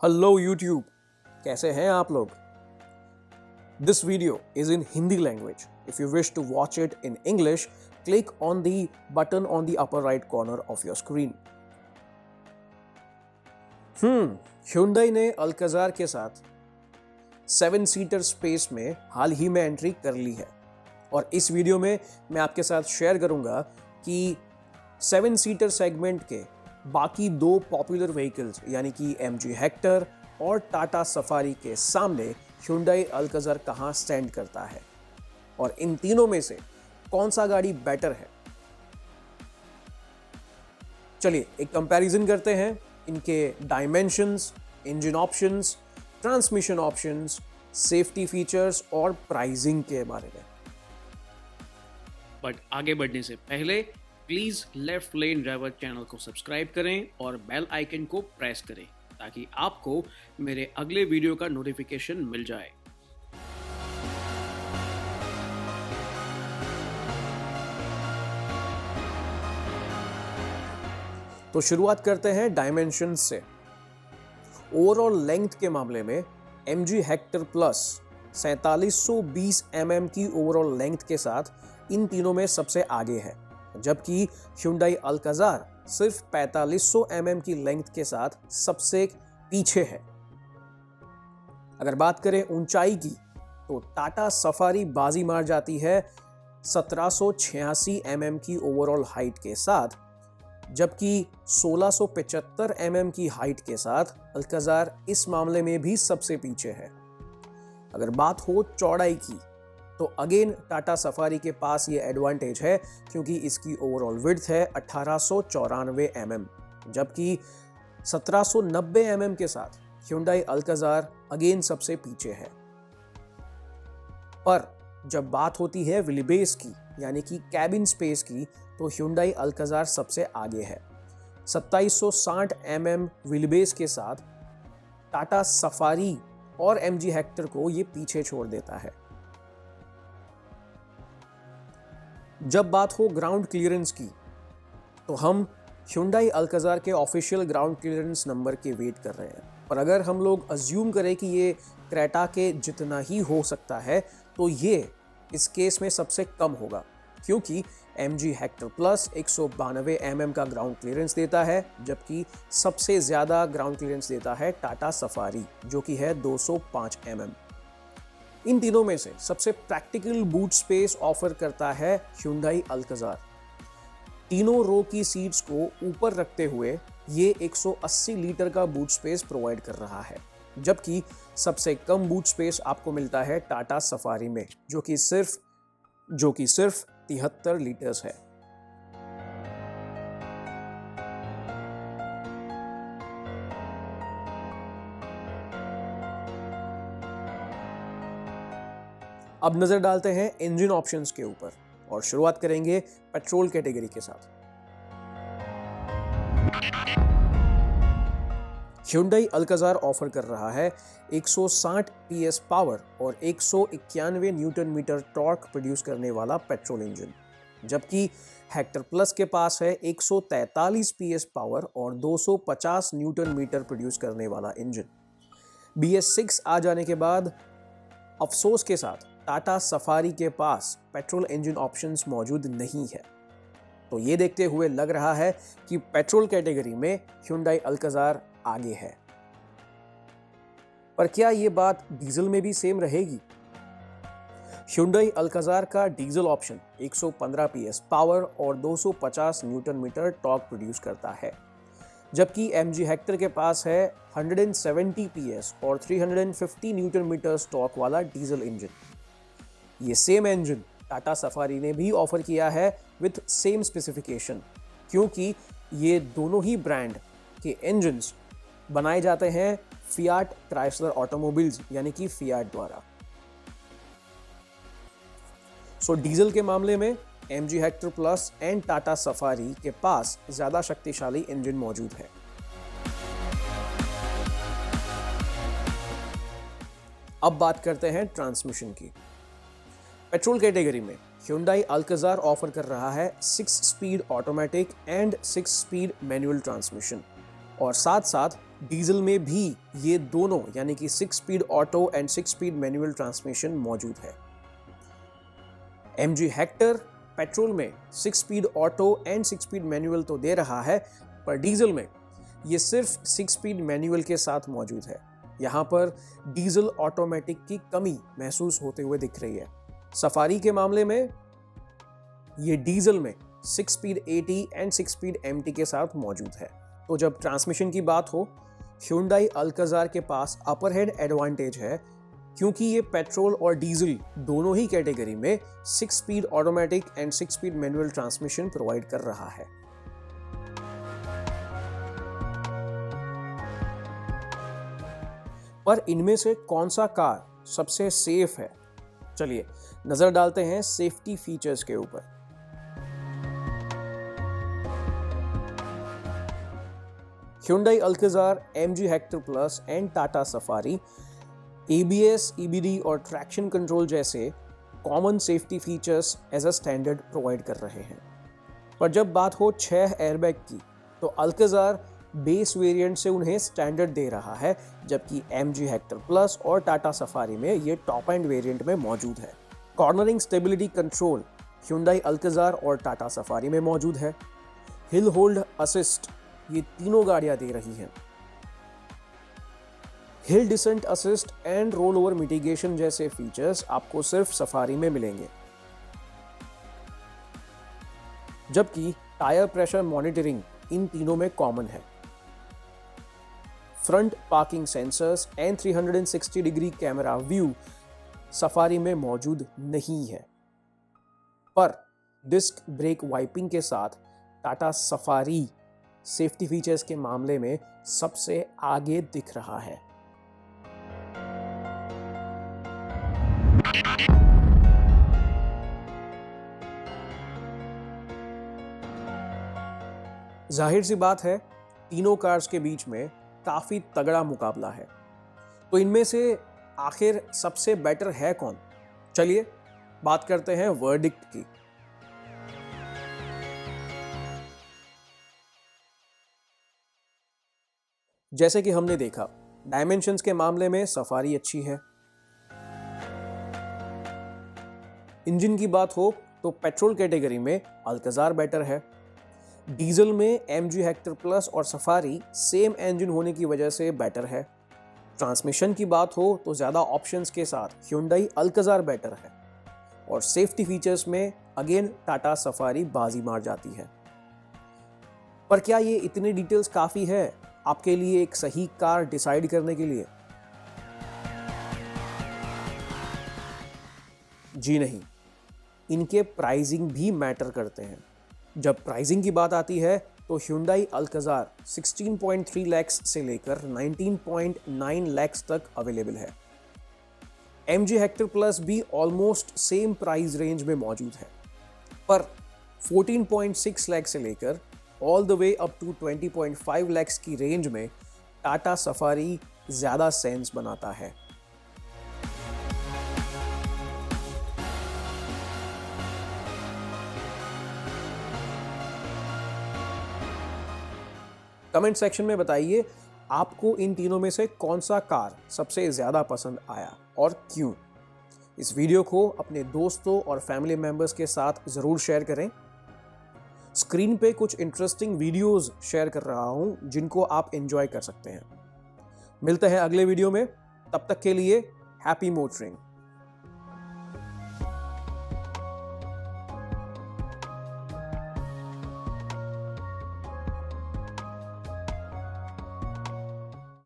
Hello YouTube, कैसे हैं आप लोग? This video is in Hindi language. If you wish to watch it in English, click on the button on the upper right corner of your screen. Hyundai ने Alcazar के साथ 7 seater space में हाल ही में entry कर ली है और इस वीडियो में मैं आपके साथ शेयर करूंगा कि 7 सीटर सेगमेंट के बाकी दो पॉपुलर व्हीकल्स यानी कि MG हेक्टर और टाटा सफारी के सामने Hyundai अल्काजार कहां स्टैंड करता है और इन तीनों में से कौन सा गाड़ी बेटर है. चलिए एक कंपैरिजन करते हैं इनके dimensions, engine options, transmission options, safety features और प्राइसिंग के बारे में. बट आगे बढ़ने से पहले please left lane driver channel को सब्सक्राइब करें और बेल आइकन को प्रेस करें ताकि आपको मेरे अगले वीडियो का नोटिफिकेशन मिल जाए. तो शुरुआत करते हैं डायमेंशंस से. ओवरऑल लेंथ के मामले में MG हेक्टर प्लस 4720 mm की ओवरऑल लेंथ के साथ इन तीनों में सबसे आगे है, जबकि Hyundai अल्काजार सिर्फ 4500 mm की लेंथ के साथ सबसे पीछे है. अगर बात करें ऊंचाई की तो टाटा सफारी बाजी मार जाती है 1786 mm की ओवरऑल हाइट के साथ, जबकि 1675 mm की हाइट के साथ अल्काजार इस मामले में भी सबसे पीछे है. अगर बात हो चौड़ाई की तो अगेन टाटा सफारी के पास ये एडवांटेज है क्योंकि इसकी ओवरऑल विड्थ है 1894 mm, जबकि 1790 mm के साथ Hyundai अल्काजार अगेन सबसे पीछे है. पर जब बात होती है व्हीलबेस की यानी कि कैबिन स्पेस की तो Hyundai अल्काजार सबसे आगे है. 2760 mm व्हीलबेस के साथ टाटा सफारी और MG हेक्टर को ये पीछे छोड़ देता है. जब बात हो ग्राउंड क्लियरेंस की तो हम Hyundai अल्काजार के ऑफिशियल ग्राउंड क्लियरेंस नंबर के वेट कर रहे हैं, पर अगर हम लोग अज्यूम करें कि ये क्रेटा के जितना ही हो सकता है तो ये इस केस में सबसे कम होगा क्योंकि MG हेक्टर प्लस 192 mm का ग्राउंड क्लियरेंस देता है, जबकि सबसे ज्यादा ग्राउंड क्लियरेंस देता है टाटा सफारी जो कि है 205 mm. इन तीनों में से सबसे प्रैक्टिकल बूट स्पेस ऑफर करता है Hyundai अल्काजार. तीनों रो की सीट्स को ऊपर रखते हुए ये 180 लीटर का बूट स्पेस प्रोवाइड कर रहा है, जबकि सबसे कम बूट स्पेस आपको मिलता है टाटा सफारी में जो कि सिर्फ 73 लीटर्स है. अब नजर डालते हैं इंजन ऑप्शंस के ऊपर और शुरुआत करेंगे पेट्रोल कैटेगरी के साथ. Hyundai अल्काजार ऑफर कर रहा है 160 PS पावर और 191 न्यूटन मीटर टॉर्क प्रोड्यूस करने वाला पेट्रोल इंजन, जबकि हेक्टर प्लस के पास है 143 PS पावर और 250 न्यूटन मीटर प्रोड्यूस करने वाला इंजन. BS6 आ जाने के बाद अफसोस के साथ टाटा सफारी के पास पेट्रोल इंजन ऑप्शंस मौजूद नहीं है. तो ये देखते हुए लग रहा है कि पेट्रोल कैटेगरी में Hyundai अल्काजार आगे है. पर क्या ये बात डीजल में भी सेम रहेगी? Hyundai अल्काजार का डीजल ऑप्शन 115 PS पावर और 250 न्यूटन मीटर टॉर्क प्रोड्यूस करता है, जबकि MG हेक्टर के पास है 170 PS और 350 न्यूटन मीटर टॉर्क वाला डीजल इंजन. ये सेम इंजन टाटा सफारी ने भी ऑफर किया है विथ सेम स्पेसिफिकेशन क्योंकि ये दोनों ही ब्रांड के इंजन्स बनाए जाते हैं फियाट क्राइसलर ऑटोमोबाइल्स यानी कि फियाट द्वारा. सो डीजल के मामले में MG Hector plus and Tata safari के पास ज्यादा शक्तिशाली इंजन मौजूद है. अब बात करते हैं ट्रांसमिशन की. पेट्रोल कैटेगरी में Hyundai अल्काजार ऑफर कर रहा है 6 speed automatic and 6 speed manual transmission और साथ साथ डीजल में भी ये दोनों यानी कि 6 speed auto and 6 speed manual transmission मौजूद है। MG हेक्टर पेट्रोल में 6 speed auto and 6 speed manual तो दे रहा है, पर डीजल में ये सिर्फ 6 स्पीड मैनुअल के साथ मौजूद है। यहाँ पर डीजल ऑटोमेटिक की कमी महसूस होते हुए दिख रही है। सफारी के मामले में ये डीजल में 6 speed AT and 6 speed MT के साथ मौजूद है। तो जब ट्रांसमिशन की बात हो, Hyundai Alcazar के पास अपर हेड एडवांटेज है, क्योंकि ये पेट्रोल और डीजल दोनों ही कैटेगरी में 6 speed automatic and 6 speed manual transmission provide कर रहा है। पर इनमें से कौन सा कार सबसे सेफ है? चलिए नजर डालते हैं सेफ्टी फीचर्स के ऊपर। Hyundai Alcazar, MG Hector plus and Tata Safari ABS, EBD और ट्रैक्शन कंट्रोल जैसे common safety features as a standard provide कर रहे हैं। पर जब बात हो 6 एयरबैग की, तो Alcazar बेस वेरिएंट से उन्हें स्टैंडर्ड दे रहा है, जबकि MG हेक्टर प्लस और टाटा सफारी में ये टॉप एंड वेरिएंट में मौजूद है। Cornering stability control Hyundai Alcazar और टाटा सफारी में मौजूद है। हिल होल्ड असिस्ट ये तीनों गाड़ियां दे रही हैं। Hill descent assist and roll over mitigation जैसे फीचर्स आपको सिर्फ सफारी में मिलेंगे, जबकि टायर प्रेशर मॉनिटरिंग इन तीनों में कॉमन है। Front parking sensors and 360 degree camera view safari में मौजूद नहीं है, पर डिस्क ब्रेक वाइपिंग के साथ टाटा सफारी सेफ्टी फीचर्स के मामले में सबसे आगे दिख रहा है। जाहिर सी बात है, तीनों कार्स के बीच में काफी तगड़ा मुकाबला है। तो इनमें से आखिर सबसे बेटर है कौन? चलिए बात करते हैं वर्डिक्ट की। जैसे कि हमने देखा, डायमेंशंस के मामले में सफारी अच्छी है। इंजन की बात हो तो पेट्रोल कैटेगरी में अल्काजार बेटर है। डीजल में MG हेक्टर प्लस और सफारी सेम इंजन होने की वजह से बेटर है। ट्रांसमिशन की बात हो तो ज़्यादा ऑप्शंस के साथ Hyundai Alcazar बेटर है, और सेफ्टी फीचर्स में अगेन टाटा सफारी बाजी मार जाती है। पर क्या ये इतने डिटेल्स काफ़ी है आपके लिए एक सही कार डिसाइड करने के लिए? जी नहीं, इनके प्राइसिंग भी मैटर करते हैं। जब प्राइसिंग की बात आती है तो Hyundai Alcazar 16.3 lakhs से लेकर 19.9 lakhs तक अवेलेबल है। MG हेक्टर प्लस भी ऑलमोस्ट सेम प्राइस रेंज में मौजूद है, पर 14.6 लाख से लेकर all the way up to 20.5 lakhs की रेंज में टाटा सफारी ज्यादा सेंस बनाता है। कमेंट सेक्शन में बताइए आपको इन तीनों में से कौन सा कार सबसे ज्यादा पसंद आया और क्यों। इस वीडियो को अपने दोस्तों और फैमिली मेंबर्स के साथ जरूर शेयर करें। स्क्रीन पे कुछ इंटरेस्टिंग वीडियोस शेयर कर रहा हूं जिनको आप एंजॉय कर सकते हैं। मिलते हैं अगले वीडियो में, तब तक के लिए हैप्पी मोटरिंग।